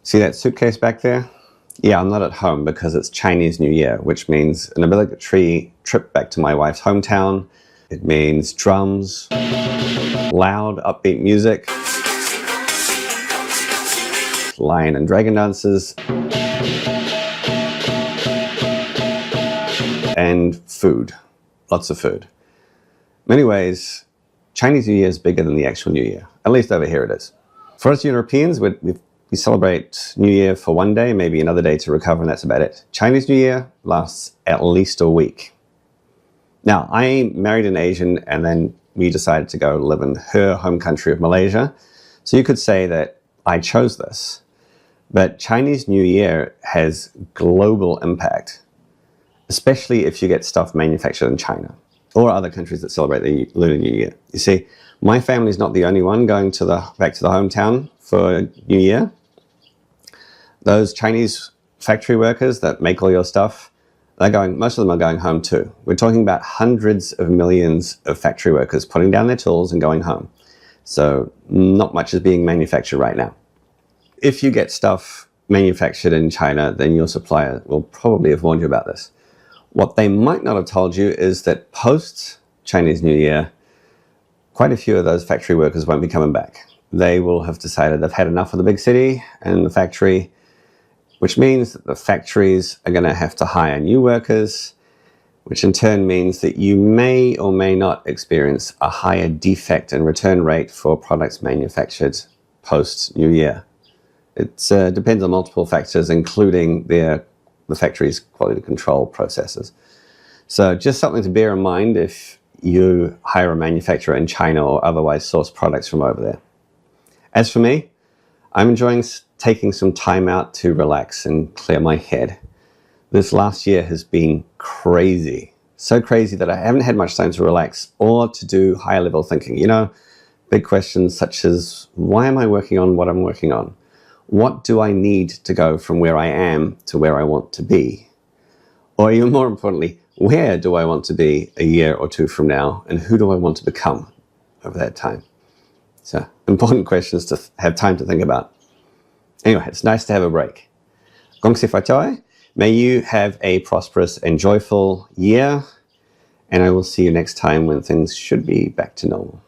See that suitcase back there? Yeah, I'm not at home because it's Chinese New Year, which means an obligatory trip back to my wife's hometown. It means drums, loud, upbeat music, lion and dragon dances, and food. Lots of food. In many ways, Chinese New Year is bigger than the actual New Year. At least over here it is. For us Europeans, we celebrate New Year for one day, maybe another day to recover, and that's about it. Chinese New Year lasts at least a week. Now, I married an Asian, and then we decided to go live in her home country of Malaysia. So you could say that I chose this. But Chinese New Year has global impact, especially if you get stuff manufactured in China or other countries that celebrate the Lunar New Year. You see, my family's not the only one going back to the hometown for New Year. Those Chinese factory workers that make all your stuff, most of them are going home too. We're talking about hundreds of millions of factory workers putting down their tools and going home. So not much is being manufactured right now. If you get stuff manufactured in China, then your supplier will probably have warned you about this. What they might not have told you is that post-Chinese New Year, quite a few of those factory workers won't be coming back. They will have decided they've had enough of the big city and the factory, which means that the factories are going to have to hire new workers, which in turn means that you may or may not experience a higher defect and return rate for products manufactured post-New Year. It depends on multiple factors, including the factory's quality control processes. So just something to bear in mind if you hire a manufacturer in China or otherwise source products from over there. As for me, I'm enjoying taking some time out to relax and clear my head. This last year has been crazy. So crazy that I haven't had much time to relax or to do higher level thinking. You know, big questions such as, why am I working on what I'm working on? What do I need to go from where I am to where I want to be? Or even more importantly, where do I want to be a year or two from now? And who do I want to become over that time? So important questions to have time to think about. Anyway, it's nice to have a break. Gong Xi Fa Cai. May you have a prosperous and joyful year. And I will see you next time when things should be back to normal.